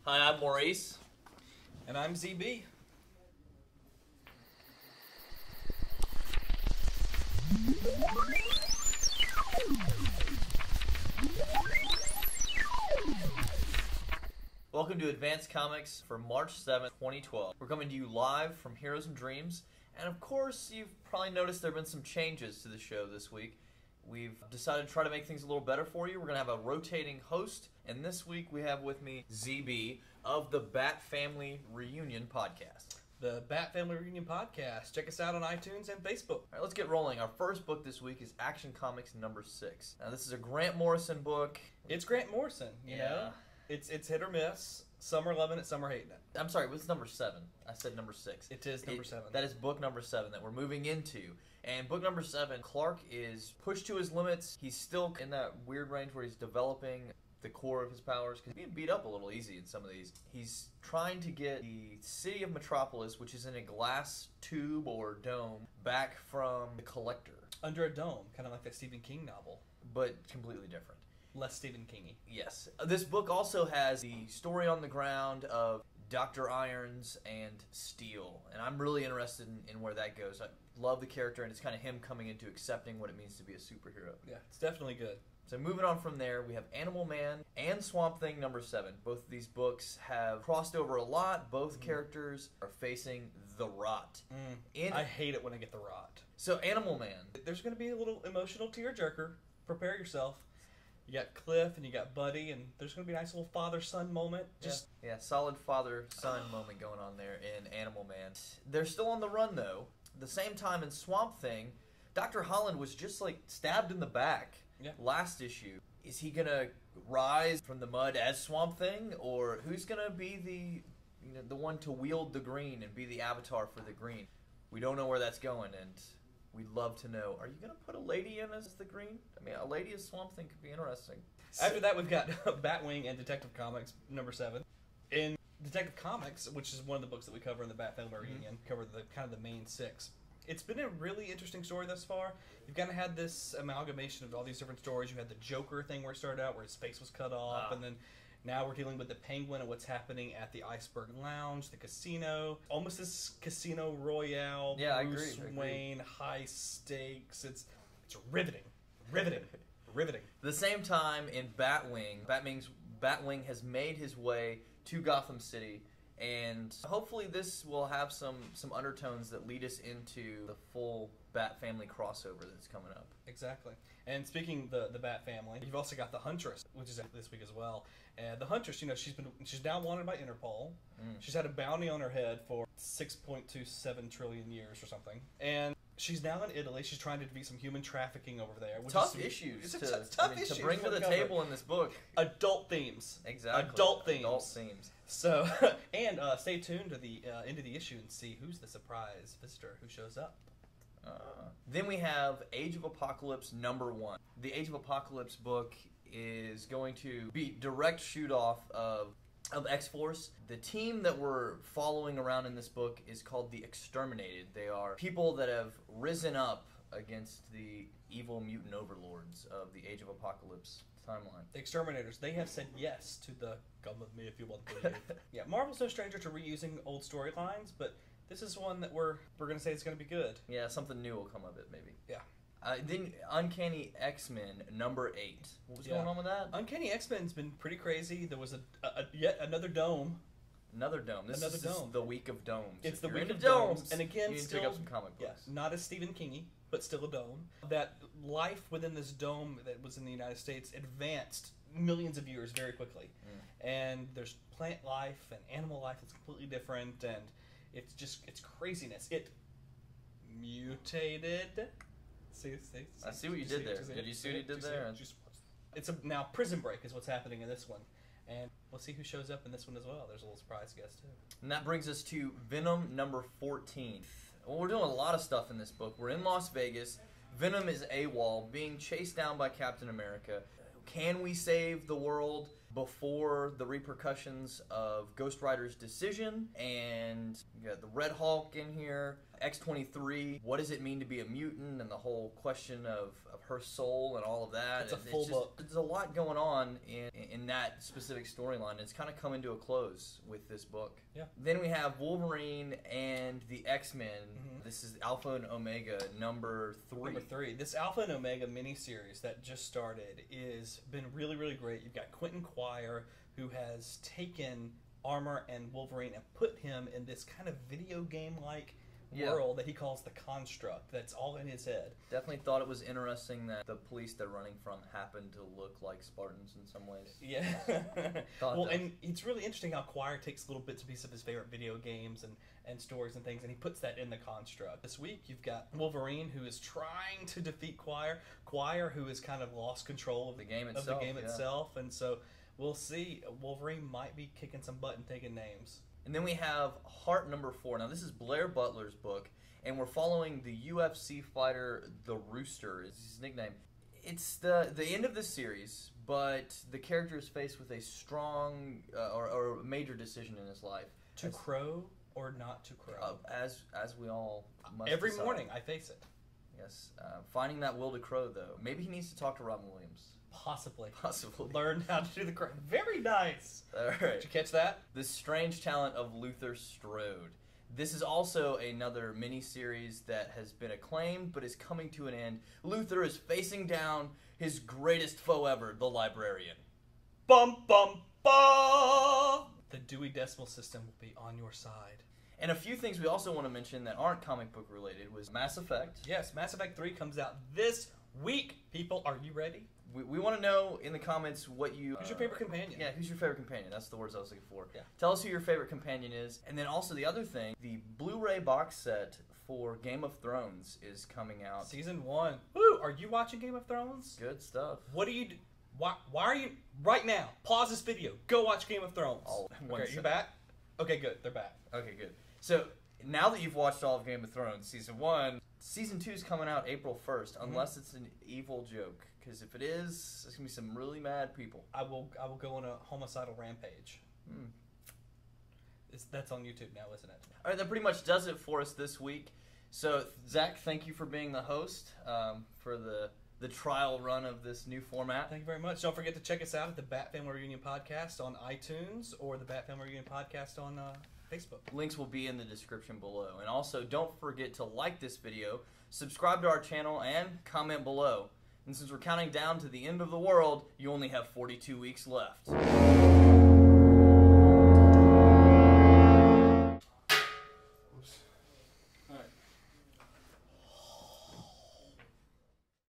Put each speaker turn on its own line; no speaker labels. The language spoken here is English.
Hi, I'm Maurice.
And I'm ZB.
Welcome to Advanced Comics for March 7th, 2012. We're coming to you live from Heroes and Dreams, and of course you've probably noticed there have been some changes to the show this week. We've decided to try to make things a little better for you. We're going to have a rotating host, and this week we have with me ZB of the Bat Family Reunion Podcast.
The Bat Family Reunion Podcast. Check us out on iTunes and Facebook.
All right, let's get rolling. Our first book this week is Action Comics #6. Now, this is a Grant Morrison book.
It's Grant Morrison, you know? It's hit or miss. Some are loving it, some are hating it.
I'm sorry, what's number 7? I said number 6.
It is number 7.
That is book number 7 that we're moving into. And book number 7, Clark is pushed to his limits. He's still in that weird range where he's developing the core of his powers, because he's being beat up a little easy in some of these. He's trying to get the city of Metropolis, which is in a glass tube or dome, back from the Collector.
Under a dome, kind of like that Stephen King novel.
But completely different.
Less Stephen King-y.
Yes. This book also has the story on the ground of Dr. Irons and Steel, and I'm really interested in where that goes. I love the character, and it's kind of him coming into accepting what it means to be a superhero.
Yeah, it's definitely good.
So moving on from there, we have Animal Man and Swamp Thing #7. Both of these books have crossed over a lot. Both characters are facing the rot.
I hate it when I get the rot.
So Animal Man.
There's going to be a little emotional tearjerker. Prepare yourself. You got Cliff and you got Buddy, and there's going to be a nice little father-son moment.
Yeah, solid father-son moment going on there in Animal Man. They're still on the run, though. At the same time, in Swamp Thing, Dr. Holland was just, like, stabbed in the back last issue. Is he going to rise from the mud as Swamp Thing, or who's going to be the one to wield the green and be the avatar for the green? We don't know where that's going, and we'd love to know. Are you going to put a lady in as the green? I mean, a lady as Swamp Thing could be interesting.
After that, we've got Batwing and Detective Comics #7. In Detective Comics, which is one of the books that we cover in the Bat Family Reunion, cover the kind of the main 6. It's been a really interesting story thus far. You've kind of had this amalgamation of all these different stories. You had the Joker thing where it started out, where his face was cut off, and then now we're dealing with the Penguin and what's happening at the Iceberg Lounge, the casino. Almost this Casino Royale, Bruce Wayne, high stakes. It's riveting. Riveting. Riveting.
At the same time, in Batwing has made his way to Gotham City, and hopefully this will have some undertones that lead us into the full Bat Family crossover that's coming up.
Exactly. And speaking the Bat Family, you've also got the Huntress, which is this week as well. And the Huntress, you know, she's now wanted by Interpol. She's had a bounty on her head for 6.27 trillion years or something. And she's now in Italy. She's trying to defeat some human trafficking over there.
Tough issues to bring to the table in this book.
Adult themes.
Exactly.
Adult themes.
Adult themes.
So, and stay tuned to the end of the issue and see who's the surprise visitor who shows up.
Then we have Age of Apocalypse #1. The Age of Apocalypse book is going to be direct shoot-off of X-Force. The team that we're following around in this book is called the Exterminated. They are people that have risen up against the evil mutant overlords of the Age of Apocalypse timeline.
The Exterminators, they have said yes to the "come with me if you want to believe." Yeah, Marvel's no stranger to reusing old storylines, but this is one that we're going to say it's going to be good.
Yeah, something new will come of it, maybe.
Yeah.
Then Uncanny X-Men #8. What was going on with that?
Uncanny X-Men's been pretty crazy. There was yet another dome.
Another dome. This is the week of domes.
It's the week of domes. And again,
you need to pick up some comic books.
Yeah, not as Stephen King-y, but still a dome. That life within this dome that was in the United States advanced millions of years very quickly. And there's plant life and animal life that's completely different, and it's craziness. It mutated.
I see what you did there. Did you see what you did there?
It's now Prison Break is what's happening in this one. And we'll see who shows up in this one as well. There's a little surprise guest, too.
And that brings us to Venom #14. Well, we're doing a lot of stuff in this book. We're in Las Vegas. Venom is AWOL, being chased down by Captain America. Can we save the world before the repercussions of Ghost Rider's decision? And you got the Red Hulk in here. X-23, what does it mean to be a mutant, and the whole question of her soul and all of that.
It's a full book.
There's a lot going on in that specific storyline. It's kind of coming to a close with this book.
Yeah.
Then we have Wolverine and the X-Men. This is Alpha and Omega number 3.
Number 3. This Alpha and Omega miniseries that just started is been really, really great. You've got Quentin Quire, who has taken Armor and Wolverine and put him in this kind of video game-like world that he calls the Construct. That's all in his head.
Definitely thought it was interesting that the police they're running from happen to look like Spartans in some ways.
Yeah. Well, and it's really interesting how Quire takes little bits and pieces of his favorite video games and stories and things, and he puts that in the Construct. This week, you've got Wolverine, who is trying to defeat Quire, who has kind of lost control of
the game itself.
And so we'll see. Wolverine might be kicking some butt and taking names.
And then we have Heart number 4. Now, this is Blair Butler's book, and we're following the UFC fighter, the Rooster is his nickname. It's the end of the series, but the character is faced with a strong or major decision in his life.
To crow or not to crow?
As we all must
Every
decide.
morning, I face it.
Yes. Finding that will to crow, though. Maybe he needs to talk to Robin Williams.
Possibly.
Learn
how to do the crow. Very nice.
All right.
Did you catch that?
The Strange Talent of Luther Strode. This is also another mini-series that has been acclaimed, but is coming to an end. Luther is facing down his greatest foe ever, the Librarian.
Bum, bum, bum! The Dewey Decimal System will be on your side.
And a few things we also want to mention that aren't comic book related was Mass Effect.
Yes, Mass Effect 3 comes out this week. People, are you ready?
We want to know in the comments what you...
Who's your favorite companion?
Yeah, who's your favorite companion? That's the words I was looking for.
Yeah.
Tell us who your favorite companion is. And then also the other thing, the Blu-ray box set for Game of Thrones is coming out.
Season 1. Woo! Are you watching Game of Thrones?
Good stuff.
What do you do? Why are you... Right now, pause this video. Go watch Game of Thrones. Okay, you back? Okay, good. They're back.
Okay, good. So, now that you've watched all of Game of Thrones, Season 1, Season 2 is coming out April 1st, unless it's an evil joke. Because if it is, there's going to be some really mad people.
I will go on a homicidal rampage. That's on YouTube now, isn't it?
All right, that pretty much does it for us this week. So, Zach, thank you for being the host for the trial run of this new format.
Thank you very much. Don't forget to check us out at the Bat Family Reunion Podcast on iTunes or the Bat Family Reunion Podcast on Facebook.
Links will be in the description below. And also, don't forget to like this video, subscribe to our channel, and comment below. And since we're counting down to the end of the world, you only have 42 weeks left.